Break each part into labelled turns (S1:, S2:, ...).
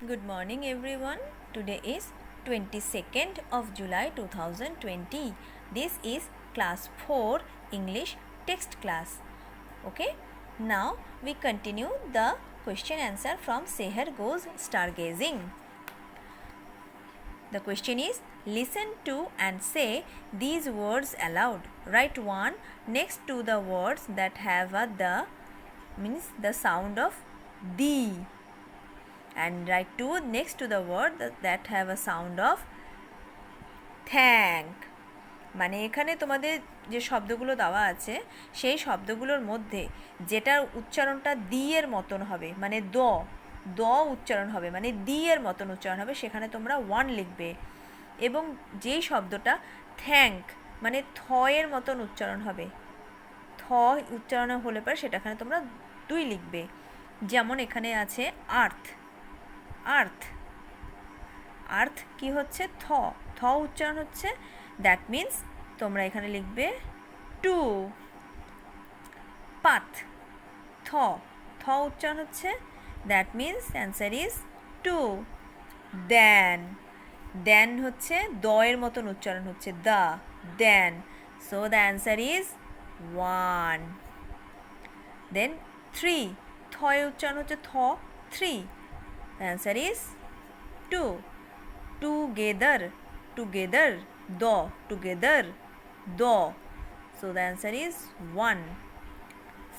S1: Good morning everyone. Today is 22nd of July 2020. This is class 4 English text class. Okay? Now we continue the question answer from Seher Goes Stargazing. The question is listen to and say these words aloud. Write one next to the words that have a the means the sound of the, and write two next to the word that have a sound of thank. মানে এখানে তোমাদের যে শব্দগুলো দেওয়া আছে সেই শব্দগুলোর মধ্যে যেটার উচ্চারণটা দি এর মতন হবে, মানে দ উচ্চারণ হবে, মানে দি এর মতন উচ্চারণ হবে, সেখানে তোমরা ওয়ান লিখবে। এবং যেই শব্দটা থ্যাঙ্ক মানে থ এর মতন উচ্চারণ হবে, থ উচ্চারণ হলে পরে সেটাখানে তোমরা দুই লিখবে। যেমন এখানে আছে আর্থ, আর্থ আর্থ কি হচ্ছে থ উচ্চারণ হচ্ছে, দ্যাট মিন্স তোমরা এখানে লিখবে টু। পাথ থ উচ্চারণ হচ্ছে, that means answer is two. Then হচ্ছে দ এর মতন উচ্চারণ হচ্ছে then, so the answer is one. Then three, থ এর উচ্চারণ হচ্ছে three, the answer is two. together together so the answer is 1.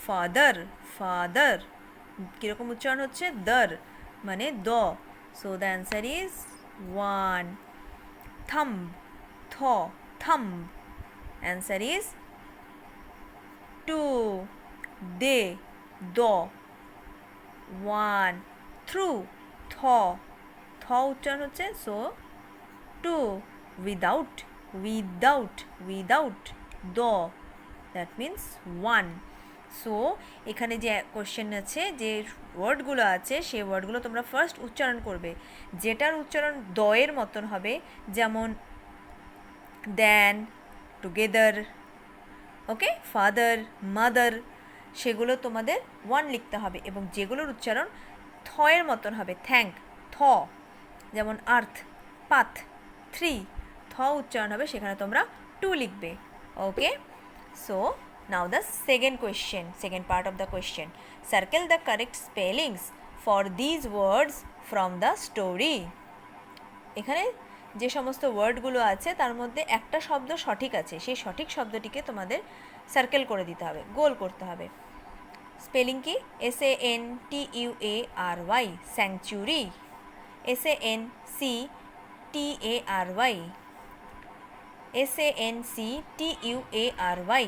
S1: father কিরকম উচ্চারণ হচ্ছে দর মানে so the answer is 1. thumb answer is 2. they 1. through থ উচ্চারণ হচ্ছে, so two. Without that means one. So এখানে যে কোশ্চেন আছে, যে ওয়ার্ডগুলো আছে সেই ওয়ার্ডগুলো তোমরা ফার্স্ট উচ্চারণ করবে, যেটার উচ্চারণ দ এর মতন হবে, যেমন দেন, টুগেদার, ওকে, ফাদার, মাদার, সেগুলো তোমাদের ওয়ান লিখতে হবে। এবং যেগুলোর উচ্চারণ থ এর মতন হবে, থ্যাঙ্ক যেমন আর্থ, পাথ, থ্রি, থ উচ্চারণ হবে, সেখানে তোমরা টু লিখবে। Okay, so now the second part of the question. Circle the correct spellings for these words from the story. এখানে যে সমস্ত ওয়ার্ডগুলো আছে তার মধ্যে একটা শব্দ সঠিক আছে, সেই সঠিক শব্দটিকে তোমাদের সার্কেল করে দিতে হবে, গোল করতে হবে। স্পেলিং কি? SANTUARY, sanctuary, SANCTARY, SANCTUARY,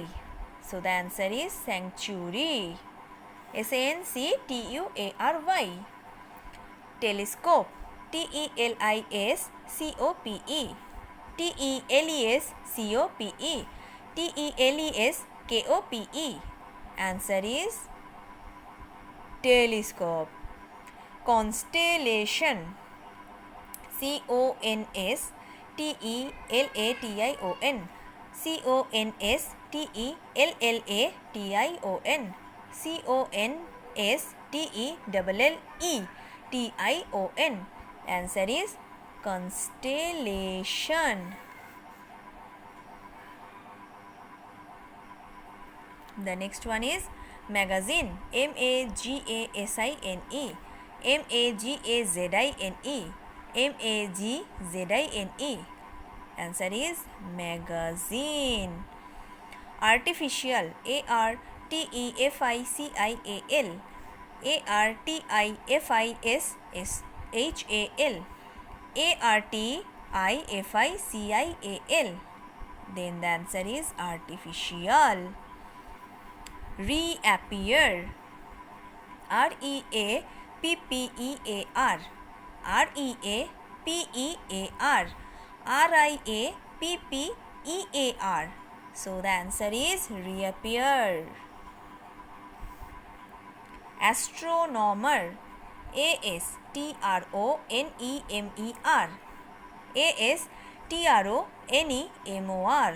S1: so the answer is sanctuary, SANCTUARY. telescope, TELISCOPE, TELESCOPE, TELESKOPE, answer is telescope. constellation, CONSTELLATION, CONSTELLATION, CONSTELLETION, answer is constellation. The next one is magazine, MAGASINE, MAGAZINE, answer is magazine. artificial, ARTEFICIAL, ARTIFISSHAL, ARTIFICIAL, then the answer is artificial. reappear, REAPPEAR, REAPPEAR, RIAPPEAR, so the answer is reappear. astronomer, ASTRONEMER, ASTRONEMOR,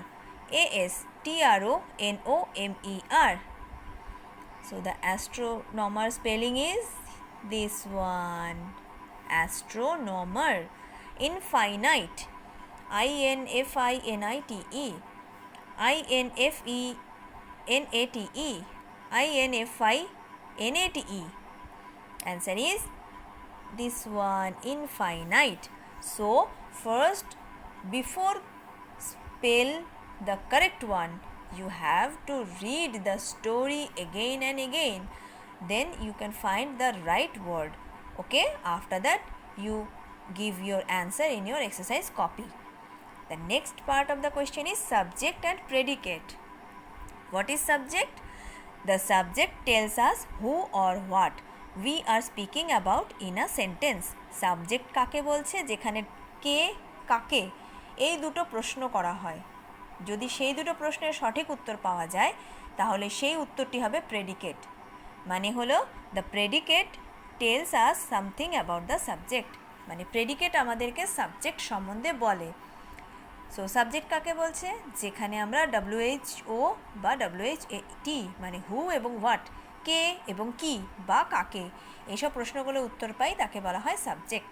S1: ASTRONOMER, so the astronomer spelling is this one. astronomer. Infinite, INFINITE, INFENATE, INFINATE. Answer is this one, infinite. So first, before spell the correct one, you have to read the story again and again, then you can find the right word. Okay, after that you give your answer in your exercise copy. The next part of the question is subject and predicate. What is subject? The subject tells us who or what we are speaking about in a sentence. Subject কাকে বলছে? যেখানে কে কাকে এই দুটো প্রশ্ন করা হয়, যদি সেই দুটো প্রশ্নের সঠিক উত্তর পাওয়া যায় তাহলে সেই উত্তরটি হবে প্রেডিকেট। মানে হলো the predicate tells us something about the subject, মানে প্রেডিকেট আমাদেরকে সাবজেক্ট সম্বন্ধে বলে। সো সাবজেক্ট কাকে বলছে? যেখানে আমরা WHO বা WHAT মানে হু এবং হোয়াট, কে এবং কি বা কাকে, এইসব প্রশ্নগুলো উত্তর পাই তাকে বলা হয় subject.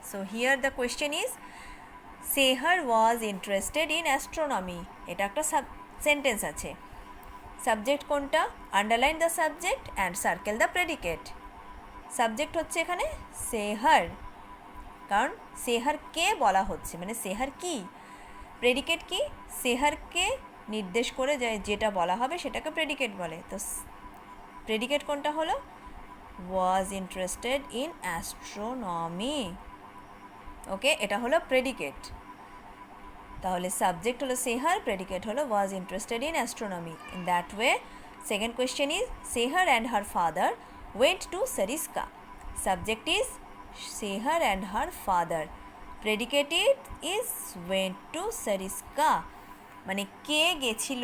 S1: So here the question is Sehar was interested in astronomy. এটা একটা সেন্টেন্স আছে। সাবজেক্ট কোনটা? Underline the subject and circle the predicate. Subject হচ্ছে এখানে সেহার, কারণ সেহারকে বলা হচ্ছে, মানে সেহার কি। প্রেডিকেট কি? সেহারকে নির্দেশ করে যেটা বলা হবে সেটাকে প্রেডিকেট বলে। তো প্রেডিকেট কোনটা হলো? Was interested in astronomy. Okay, এটা হলো প্রেডিকেট। তাহলে সাবজেক্ট হলো সেহার, প্রেডিকেট হলো was interested in astronomy. In that way second question is Sehar and her father went to Sariska. Subject is Sehar and her father, predicated is went to Sariska, মানে কে গেছিল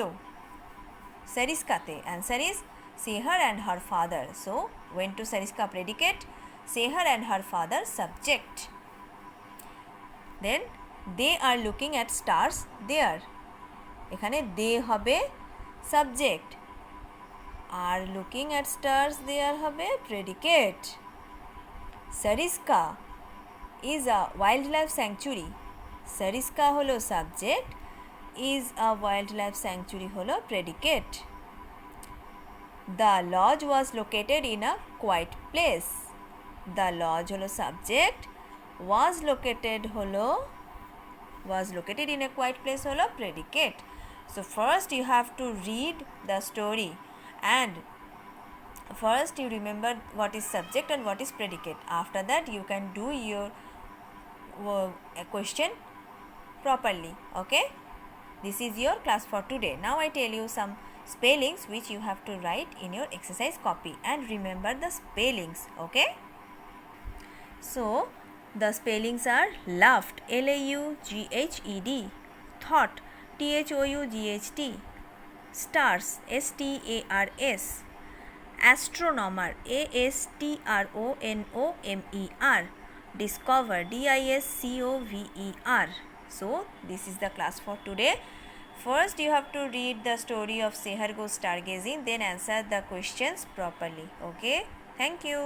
S1: সারিস্কাতে। Answer is Sehar and her father. So went to Sariska predicate, Sehar and her father subject. Then they are looking at stars there, এখানে they হবে subject, are looking at stars there হবে predicate. Sariska is a wildlife sanctuary, Sariska হলো subject, is a wildlife sanctuary হলো predicate. The lodge was located in a quiet place, the lodge হলো subject, was located in a quiet place হলো predicate. So first you have to read the story and first you remember what is subject and what is predicate. After that you can do your question properly. Okay, this is your class for today. Now I tell you some spellings which you have to write in your exercise copy and remember the spellings. Okay, so the spellings are laughed, LAUGHED, thought, THOUGHT, stars, STARS, astronomer, ASTRONOMER, discover, DISCOVER. So this is the class for today. First you have to read the story of Sehar goes stargazing, then answer the questions properly. Okay, thank you.